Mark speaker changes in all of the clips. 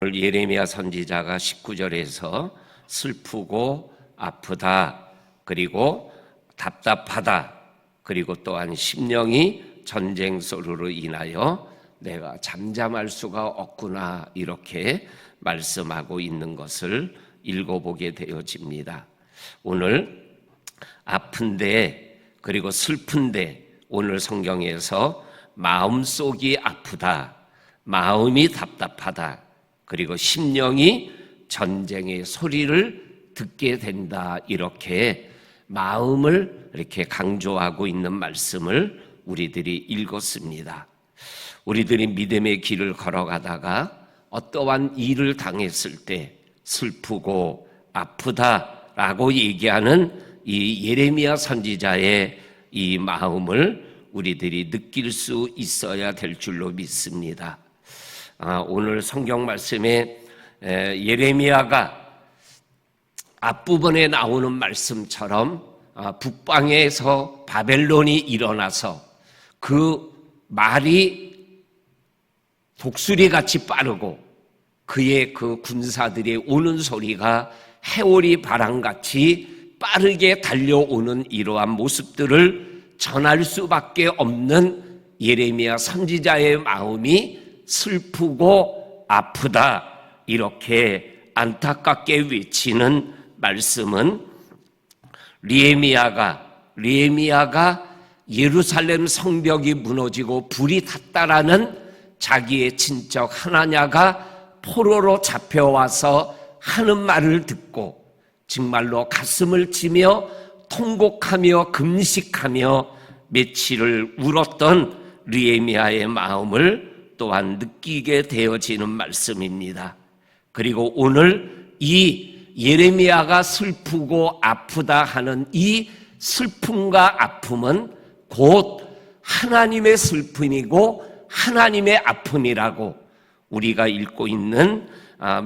Speaker 1: 오늘 예레미야 선지자가 19절에서 슬프고 아프다, 그리고 답답하다, 그리고 또한 심령이 전쟁 소리로 인하여 내가 잠잠할 수가 없구나, 이렇게 말씀하고 있는 것을 읽어보게 되어집니다. 오늘 아픈데, 그리고 슬픈데, 오늘 성경에서 마음속이 아프다, 마음이 답답하다, 그리고 심령이 전쟁의 소리를 듣게 된다, 이렇게 마음을 이렇게 강조하고 있는 말씀을 우리들이 읽었습니다. 우리들이 믿음의 길을 걸어가다가 어떠한 일을 당했을 때 슬프고 아프다라고 얘기하는 이 예레미야 선지자의 이 마음을 우리들이 느낄 수 있어야 될 줄로 믿습니다. 오늘 성경 말씀에 예레미야가 앞부분에 나오는 말씀처럼 북방에서 바벨론이 일어나서 그 말이 독수리같이 빠르고 그의 그 군사들이 오는 소리가 해오리 바람같이 빠르게 달려오는 이러한 모습들을 전할 수밖에 없는 예레미야 선지자의 마음이 슬프고 아프다, 이렇게 안타깝게 외치는 말씀은 리에미야가 예루살렘 성벽이 무너지고 불이 탔다라는 자기의 친척 하나냐가 포로로 잡혀와서 하는 말을 듣고 정말로 가슴을 치며 통곡하며 금식하며 며칠을 울었던 리에미야의 마음을 또한 느끼게 되어지는 말씀입니다. 그리고 오늘 이 예레미야가 슬프고 아프다 하는 이 슬픔과 아픔은 곧 하나님의 슬픔이고 하나님의 아픔이라고 우리가 읽고 있는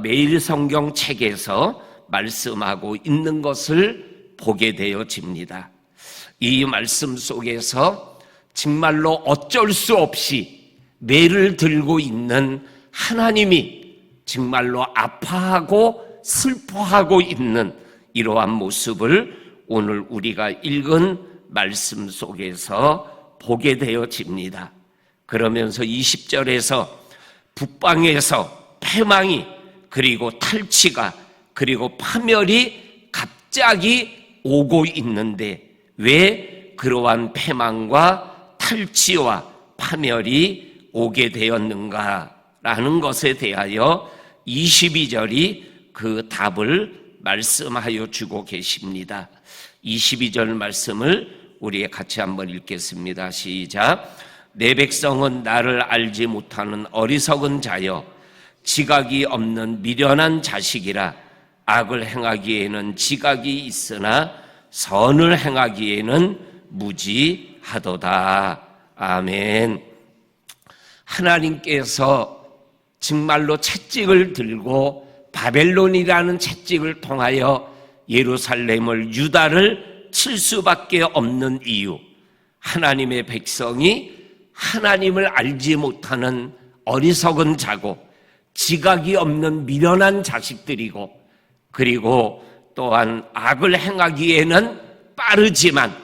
Speaker 1: 매일 성경 책에서 말씀하고 있는 것을 보게 되어집니다. 이 말씀 속에서 정말로 어쩔 수 없이 매를 들고 있는 하나님이 정말로 아파하고 슬퍼하고 있는 이러한 모습을 오늘 우리가 읽은 말씀 속에서 보게 되어집니다. 그러면서 20절에서 북방에서 패망이, 그리고 탈취가, 그리고 파멸이 갑자기 오고 있는데 왜 그러한 패망과 탈취와 파멸이 오게 되었는가라는 것에 대하여 22절이 그 답을 말씀하여 주고 계십니다. 22절 말씀을 우리 같이 한번 읽겠습니다. 시작. 내 백성은 나를 알지 못하는 어리석은 자여 지각이 없는 미련한 자식이라. 악을 행하기에는 지각이 있으나 선을 행하기에는 무지하도다. 아멘. 하나님께서 정말로 채찍을 들고 바벨론이라는 채찍을 통하여 예루살렘을, 유다를 칠 수밖에 없는 이유, 하나님의 백성이 하나님을 알지 못하는 어리석은 자고 지각이 없는 미련한 자식들이고, 그리고 또한 악을 행하기에는 빠르지만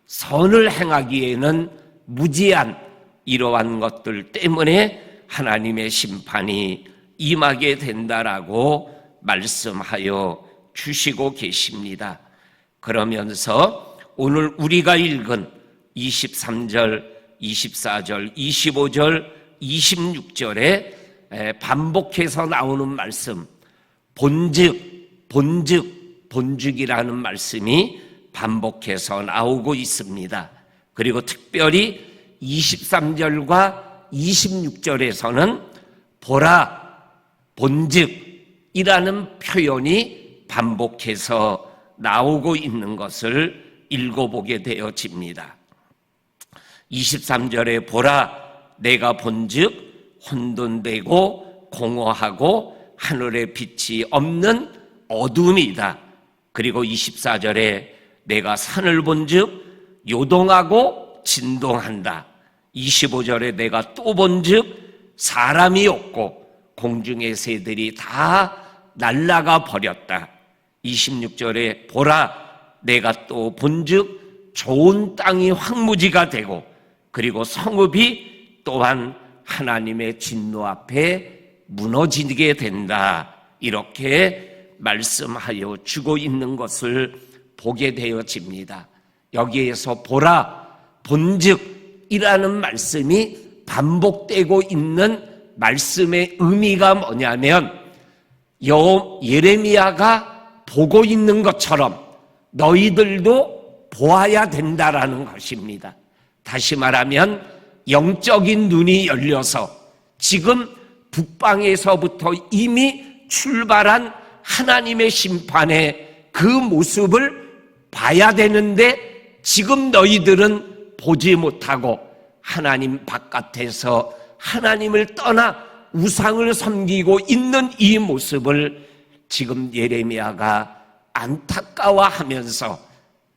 Speaker 1: 선을 행하기에는 무지한 이러한 것들 때문에 하나님의 심판이 임하게 된다라고 말씀하여 주시고 계십니다. 그러면서 오늘 우리가 읽은 23절, 24절, 25절, 26절에 반복해서 나오는 말씀, 본즉이라는 말씀이 반복해서 나오고 있습니다. 그리고 특별히 23절과 26절에서는 보라, 본즉이라는 표현이 반복해서 나오고 있는 것을 읽어보게 되어집니다. 23절에 보라, 내가 본즉 혼돈되고 공허하고 하늘에 빛이 없는 어둠이다. 그리고 24절에 내가 산을 본즉 요동하고 진동한다. 25절에 내가 또 본즉 사람이 없고 공중의 새들이 다 날아가 버렸다. 26절에 보라 내가 또 본즉 좋은 땅이 황무지가 되고 그리고 성읍이 또한 하나님의 진노 앞에 무너지게 된다. 이렇게 말씀하여 주고 있는 것을 보게 되어집니다. 여기에서 보라 본즉이라는 말씀이 반복되고 있는 말씀의 의미가 뭐냐면 예레미야가 보고 있는 것처럼 너희들도 보아야 된다라는 것입니다. 다시 말하면 영적인 눈이 열려서 지금 북방에서부터 이미 출발한 하나님의 심판의 그 모습을 봐야 되는데 지금 너희들은 보지 못하고 하나님 바깥에서 하나님을 떠나 우상을 섬기고 있는 이 모습을 지금 예레미야가 안타까워하면서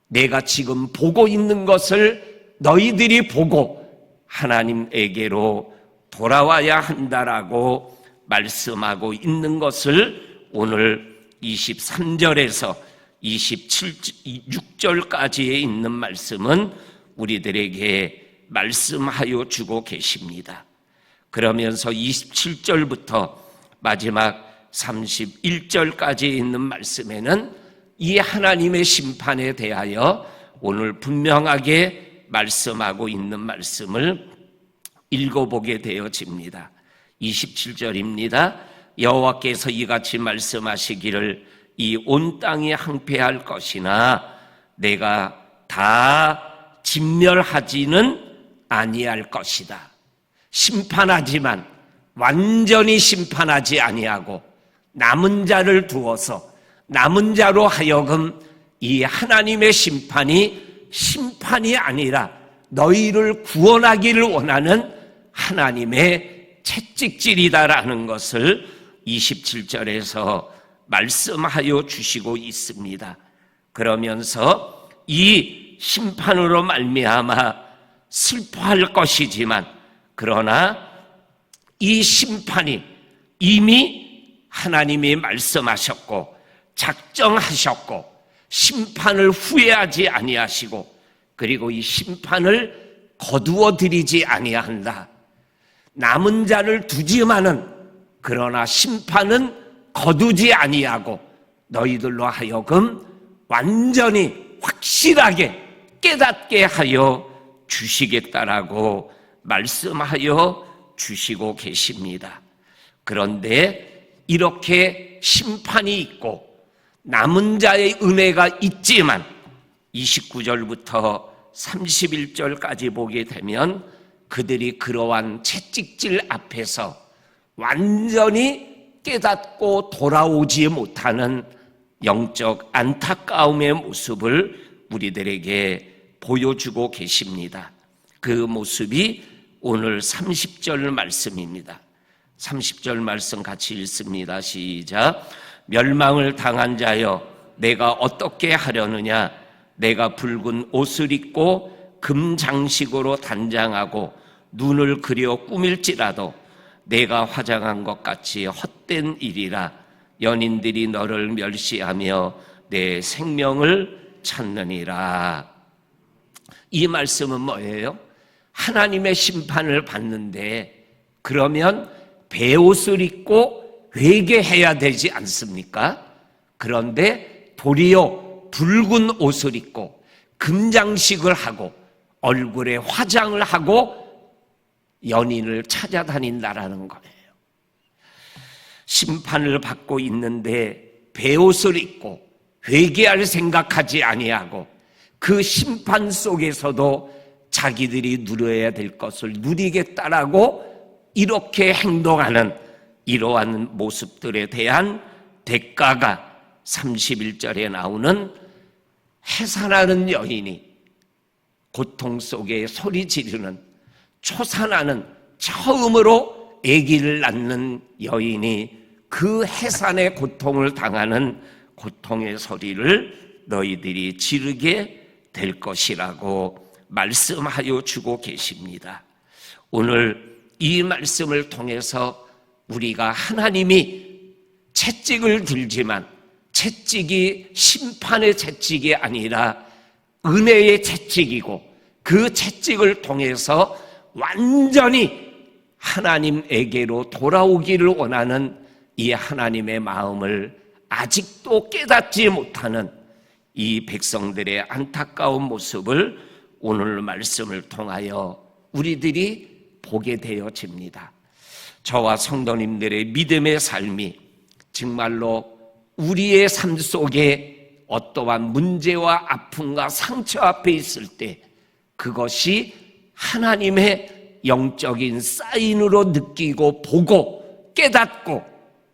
Speaker 1: 내가 지금 보고 있는 것을 너희들이 보고 하나님에게로 돌아와야 한다라고 말씀하고 있는 것을 오늘 23절에서 26절까지에 있는 말씀은 우리들에게 말씀하여 주고 계십니다. 그러면서 27절부터 마지막 31절까지 있는 말씀에는 이 하나님의 심판에 대하여 오늘 분명하게 말씀하고 있는 말씀을 읽어보게 되어집니다. 27절입니다. 여호와께서 이같이 말씀하시기를 이 온 땅이 항폐할 것이나 내가 다 진멸하지는 아니할 것이다. 심판하지만 완전히 심판하지 아니하고 남은 자를 두어서 남은 자로 하여금 이 하나님의 심판이 아니라 너희를 구원하기를 원하는 하나님의 채찍질이다라는 것을 27절에서 말씀하여 주시고 있습니다. 그러면서 이 심판으로 말미암아 슬퍼할 것이지만 그러나 이 심판이 이미 하나님이 말씀하셨고 작정하셨고 심판을 후회하지 아니하시고 그리고 이 심판을 거두어 드리지 아니한다. 남은 자를 두지만은 그러나 심판은 거두지 아니하고 너희들로 하여금 완전히 확실하게 깨닫게 하여 주시겠다라고 말씀하여 주시고 계십니다. 그런데 이렇게 심판이 있고 남은 자의 은혜가 있지만 29절부터 31절까지 보게 되면 그들이 그러한 채찍질 앞에서 완전히 깨닫고 돌아오지 못하는 영적 안타까움의 모습을 우리들에게 보여주고 계십니다. 그 모습이 오늘 30절 말씀입니다. 30절 말씀 같이 읽습니다. 시작. 멸망을 당한 자여 내가 어떻게 하려느냐. 내가 붉은 옷을 입고 금장식으로 단장하고 눈을 그려 꾸밀지라도 내가 화장한 것 같이 헛된 일이라. 연인들이 너를 멸시하며 내 생명을 찾느니라. 이 말씀은 뭐예요? 하나님의 심판을 받는데 그러면 베옷을 입고 회개해야 되지 않습니까? 그런데 도리어 붉은 옷을 입고 금장식을 하고 얼굴에 화장을 하고 연인을 찾아다닌다라는 거예요. 심판을 받고 있는데 베옷을 입고 회개할 생각하지 아니하고 그 심판 속에서도 자기들이 누려야 될 것을 누리겠다라고 이렇게 행동하는 이러한 모습들에 대한 대가가 31절에 나오는 해산하는 여인이 고통 속에 소리 지르는 초산하는 처음으로 아기를 낳는 여인이 그 해산의 고통을 당하는 고통의 소리를 너희들이 지르게 될 것이라고 말씀하여 주고 계십니다. 오늘 이 말씀을 통해서 우리가 하나님이 채찍을 들지만 채찍이 심판의 채찍이 아니라 은혜의 채찍이고 그 채찍을 통해서 완전히 하나님에게로 돌아오기를 원하는 이 하나님의 마음을 아직도 깨닫지 못하는 이 백성들의 안타까운 모습을 오늘 말씀을 통하여 우리들이 보게 되어집니다. 저와 성도님들의 믿음의 삶이 정말로 우리의 삶 속에 어떠한 문제와 아픔과 상처 앞에 있을 때 그것이 하나님의 영적인 사인으로 느끼고 보고 깨닫고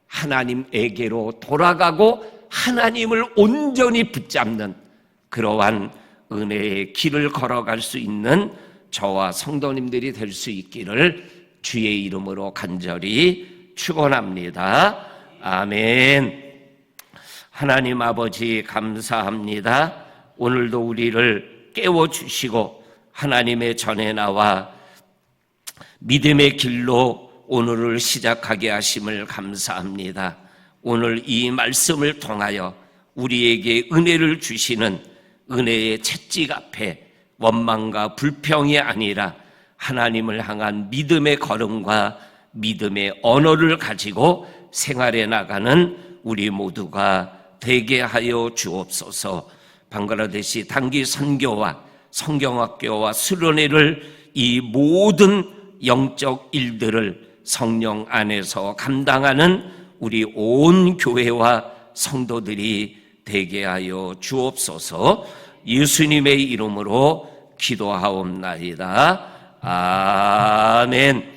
Speaker 1: 하나님에게로 돌아가고 하나님을 온전히 붙잡는 그러한 은혜의 길을 걸어갈 수 있는 저와 성도님들이 될 수 있기를 주의 이름으로 간절히 축원합니다. 아멘. 하나님 아버지 감사합니다. 오늘도 우리를 깨워주시고 하나님의 전에 나와 믿음의 길로 오늘을 시작하게 하심을 감사합니다. 오늘 이 말씀을 통하여 우리에게 은혜를 주시는 은혜의 채찍 앞에 원망과 불평이 아니라 하나님을 향한 믿음의 걸음과 믿음의 언어를 가지고 생활해 나가는 우리 모두가 되게 하여 주옵소서. 방글라데시 단기 선교와 성경학교와 수련회를 이 모든 영적 일들을 성령 안에서 감당하는 우리 온 교회와 성도들이 되게 하여 주옵소서. 예수님의 이름으로 기도하옵나이다. 아멘.